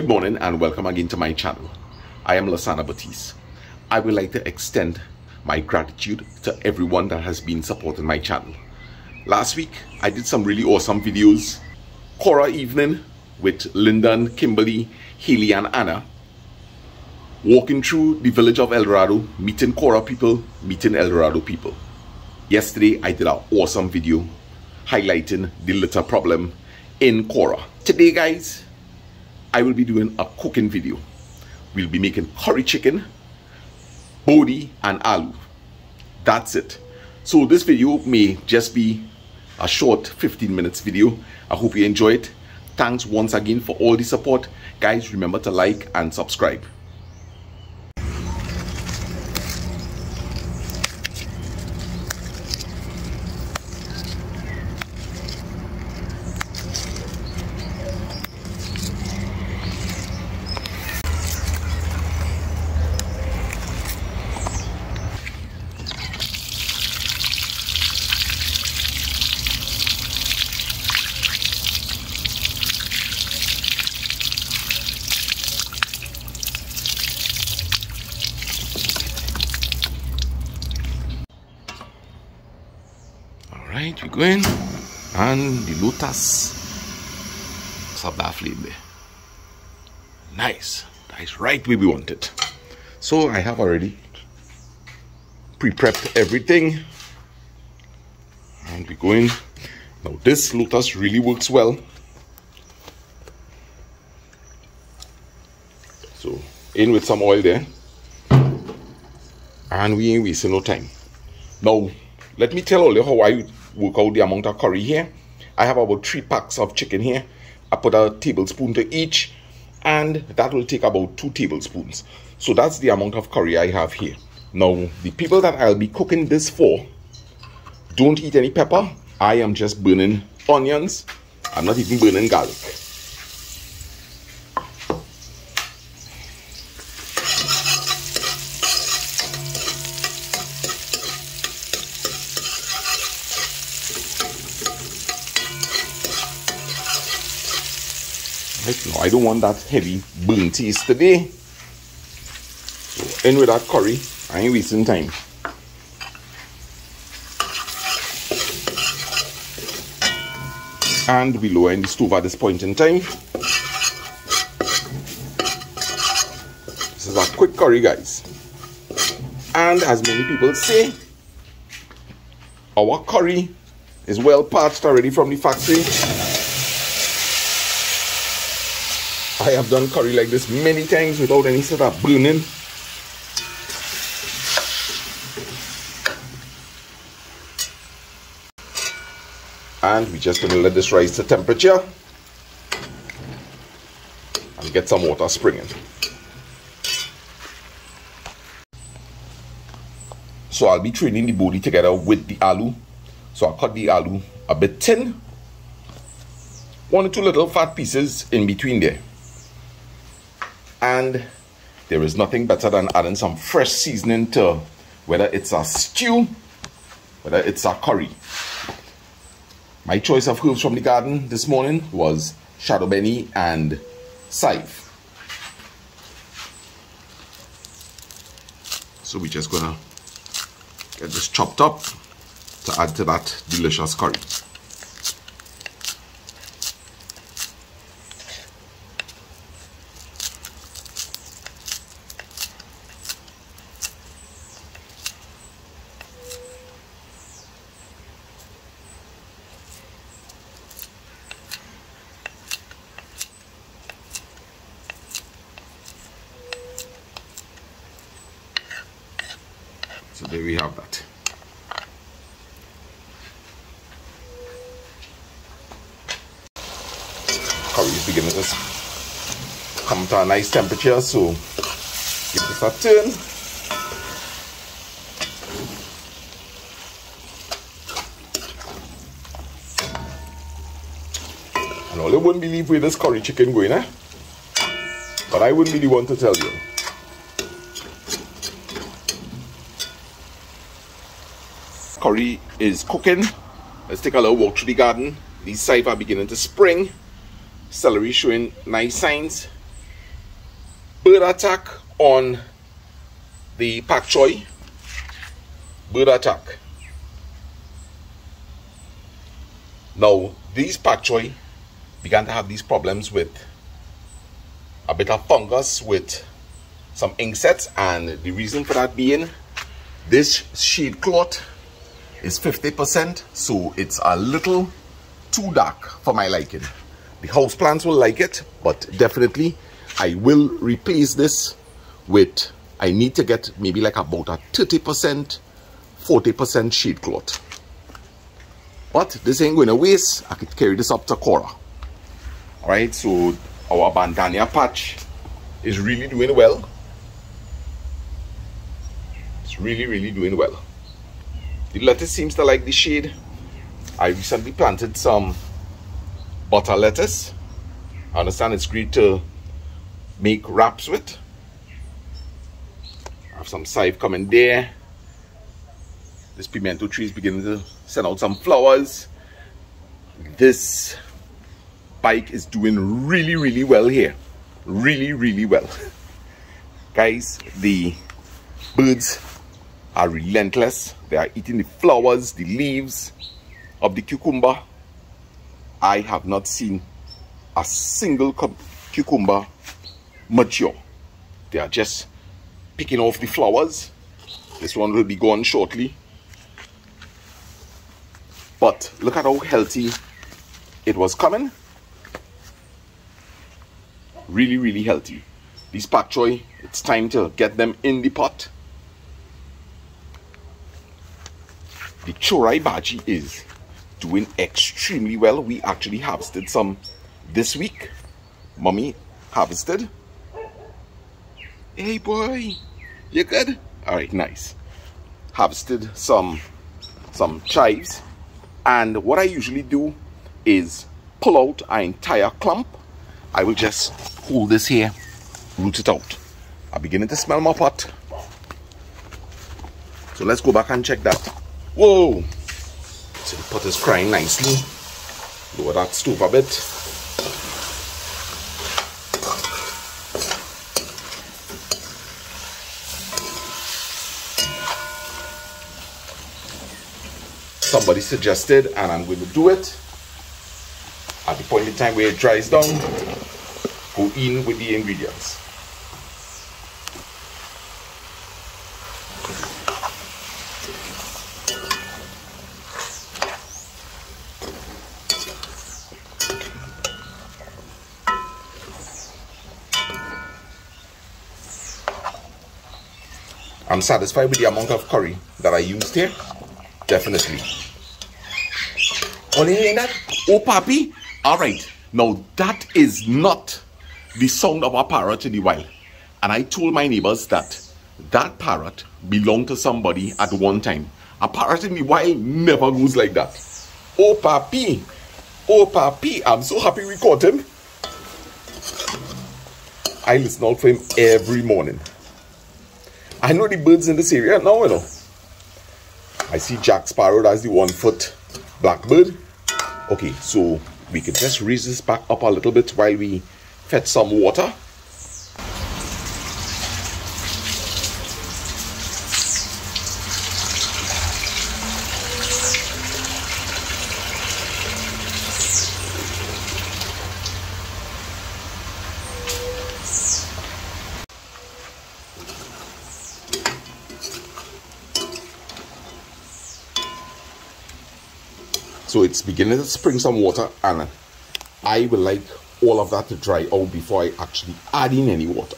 Good morning and welcome again to my channel. I am Lasana Batiste. I would like to extend my gratitude to everyone that has been supporting my channel. Last week I did some really awesome videos. Cora evening with Lyndon, Kimberly, Haley and Anna. Walking through the village of El Dorado, meeting Cora people, meeting El Dorado people. Yesterday I did an awesome video highlighting the litter problem in Cora. Today guys, I will be doing a cooking video. We'll be making curry chicken, bodi and aloo. That's it. So this video may just be a short 15 minutes video. I hope you enjoy it. Thanks once again for all the support. Guys, remember to like and subscribe. Alright, we go in and the lotus. Let's have that flame there. Nice. That's right where we want it. So I have already pre-prepped everything. And we go in. Now this lotus really works well. So in with some oil there. And we ain't wasting no time. Now let me tell you how I work out the amount of curry here. I have about 3 packs of chicken here. I put a tablespoon to each, and that will take about 2 tablespoons. So that's the amount of curry I have here. Now the people that I'll be cooking this for don't eat any pepper. I am just burning onions. I'm not even burning garlic. No, I don't want that heavy burnt taste today. So in with that curry. I ain't wasting time. And we lower in the stove at this point in time. This is a quick curry, guys. And as many people say, our curry is well parched already from the factory. I have done curry like this many times without any sort of burning. And we're just going to let this rise to temperature and get some water springing. So I'll be training the bodi together with the aloo. So I'll cut the aloo a bit thin. 1 or 2 little fat pieces in between there. And there is nothing better than adding some fresh seasoning to whether it's a stew, whether it's a curry. My choice of herbs from the garden this morning was shadow benny and scythe. So we're just gonna get this chopped up to add to that delicious curry. So there we have that. Curry is beginning to come to a nice temperature, so give this a turn. And all you wouldn't believe where this curry chicken going, eh? But I wouldn't be the one to tell you. Curry is cooking. Let's take a little walk through the garden. These scythe are beginning to spring. Celery showing nice signs. Bird attack on the pak choy. Bird attack. Now, these pak choy began to have these problems with a bit of fungus, with some insects, and the reason for that being this shade cloth is 50%, so it's a little too dark for my liking. The houseplants will like it, but definitely I will replace this with, I need to get maybe like about a 30%, 40% shade cloth. But this ain't going to waste. I could carry this up to Cora. Alright, so our bandania patch is really doing well. It's really doing well. The lettuce seems to like the shade. I recently planted some butter lettuce. I understand it's great to make wraps with. I have some scythe coming there. This pimento tree is beginning to send out some flowers. This bike is doing really well here. Really well. Guys, the birds are relentless. They are eating the flowers, the leaves of the cucumber. I have not seen a single cucumber mature. They are just picking off the flowers. This one will be gone shortly. But look at how healthy it was coming. Really healthy. These pak choy, it's time to get them in the pot. The chorai bhaji is doing extremely well. We actually harvested some this week. Mommy harvested. Hey boy, you good? Alright, nice. Harvested some chives. And what I usually do is pull out an entire clump. I will just pull this here, root it out. I'm beginning to smell my pot. So let's go back and check that. Whoa! So the pot is crying nicely. Lower that stove a bit. Somebody suggested, and I'm going to do it. At the point in time where it dries down, go in with the ingredients. I'm satisfied with the amount of curry that I used here. Definitely. Oh, that? Oh, papi. All right. Now, that is not the sound of a parrot in the wild. And I told my neighbors that that parrot belonged to somebody at one time. A parrot in the wild never goes like that. Oh, papi. Oh, papi. I'm so happy we caught him. I listen out for him every morning. I know the birds in this area now, you know. I see Jack Sparrow, that's the 1 foot blackbird. Okay, so we can just raise this back up a little bit while we fetch some water. So it's beginning to spring some water, and I will like all of that to dry out before I actually add in any water.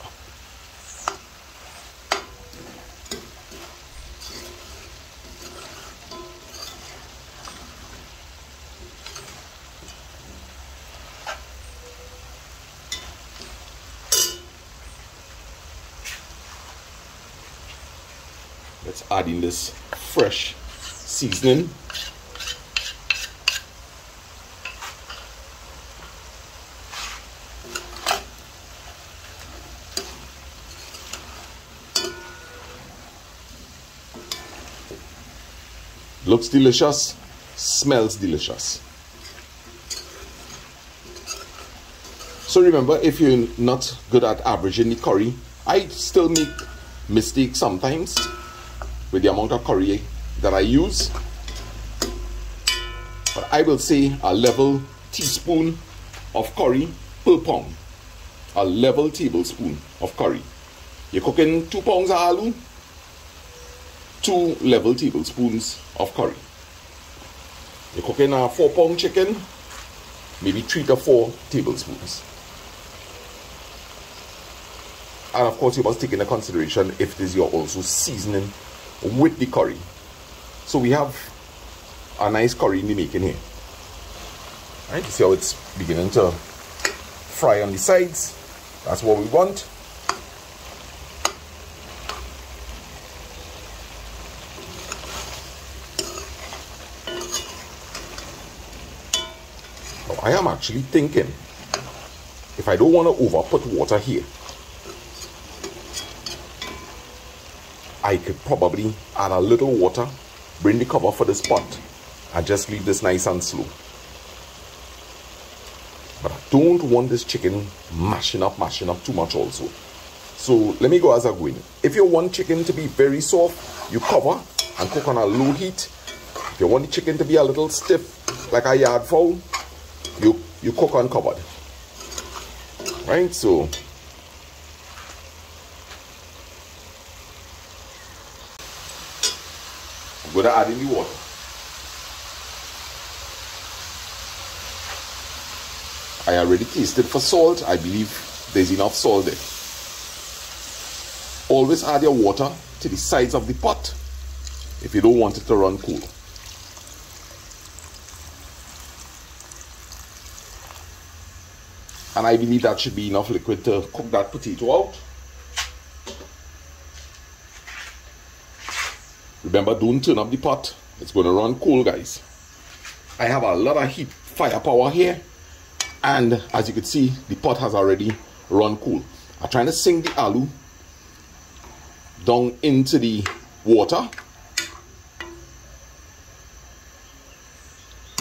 Let's add in this fresh seasoning. Looks delicious, smells delicious. So remember, if you're not good at averaging the curry, I still make mistakes sometimes with the amount of curry that I use. But I will say a level teaspoon of curry per pound. A level tablespoon of curry. You're cooking 2 pounds of aloo, 2 level tablespoons of curry. You're cooking a 4-pound chicken, maybe 3 to 4 tablespoons. And of course, you must take into consideration if it is you're also seasoning with the curry. So we have a nice curry in the making here. Alright, you see how it's beginning to fry on the sides. That's what we want. Now, I am actually thinking, if I don't want to over put water here, I could probably add a little water, bring the cover for this pot, and just leave this nice and slow. But I don't want this chicken mashing up too much also. So let me go as I go in. If you want chicken to be very soft, you cover and cook on a low heat. If you want the chicken to be a little stiff, like a yard fowl, you cook uncovered. Right, so I'm going to add in the water. I already tasted for salt. I believe there's enough salt there. Always add your water to the sides of the pot if you don't want it to run cool. And I believe that should be enough liquid to cook that potato out. Remember, don't turn up the pot. It's going to run cool, guys. I have a lot of heat, firepower here. And as you can see, the pot has already run cool. I'm trying to sink the aloo down into the water.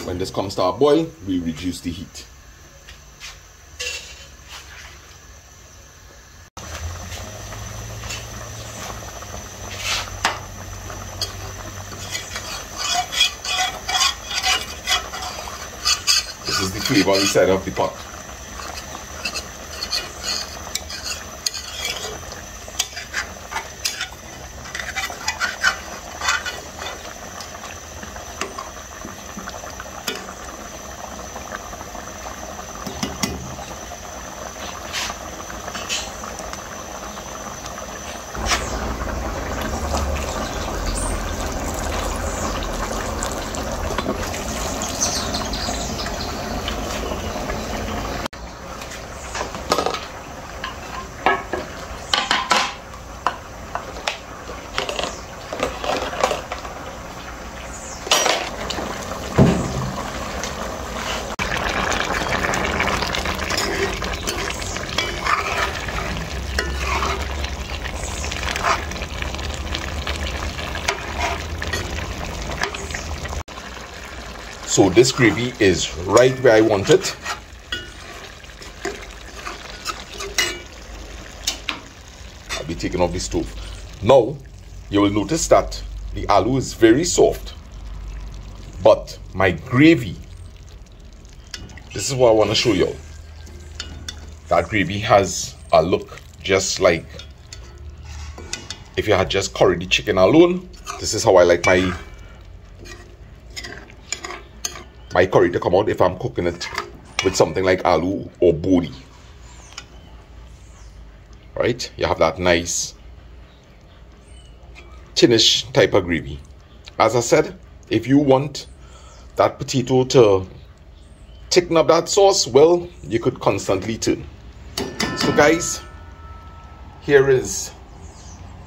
When this comes to a boil, we reduce the heat. This is the flavor inside of the pot. So this gravy is right where I want it. I'll be taking off the stove. Now, you will notice that the aloo is very soft. But my gravy, this is what I want to show you. That gravy has a look just like if you had just curried the chicken alone. This is how I like my curry to come out if I'm cooking it with something like aloo or bodi. Right? You have that nice thinnish type of gravy. As I said, if you want that potato to thicken up that sauce, well, you could constantly turn. So guys, here is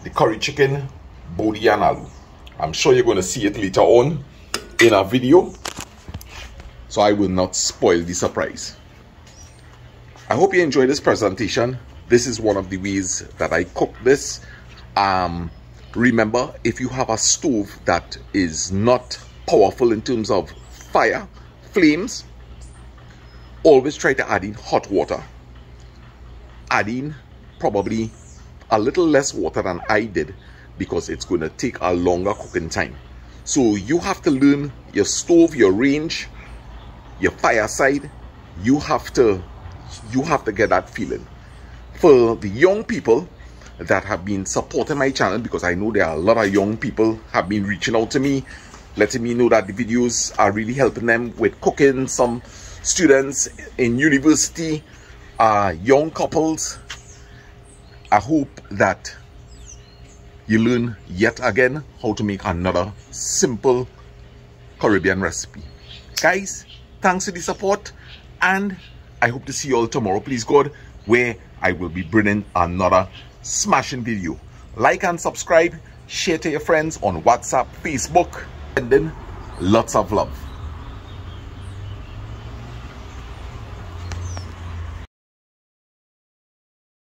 the curry chicken, bodi and aloo. I'm sure you're going to see it later on in a video, so I will not spoil the surprise. I hope you enjoyed this presentation. This is one of the ways that I cook this. Remember, if you have a stove that is not powerful in terms of flames, always try to add in hot water adding probably a little less water than I did because it's going to take a longer cooking time. So you have to learn your stove, your range, your fireside. You have to get that feeling. For the young people that have been supporting my channel, because I know there are a lot of young people have been reaching out to me, letting me know that the videos are really helping them with cooking. Some students in university, young couples. I hope that you learn yet again how to make another simple Caribbean recipe. Guys, thanks for the support, and I hope to see you all tomorrow, please God, where I will be bringing another smashing video. Like and subscribe, share to your friends on WhatsApp, Facebook, and then lots of love.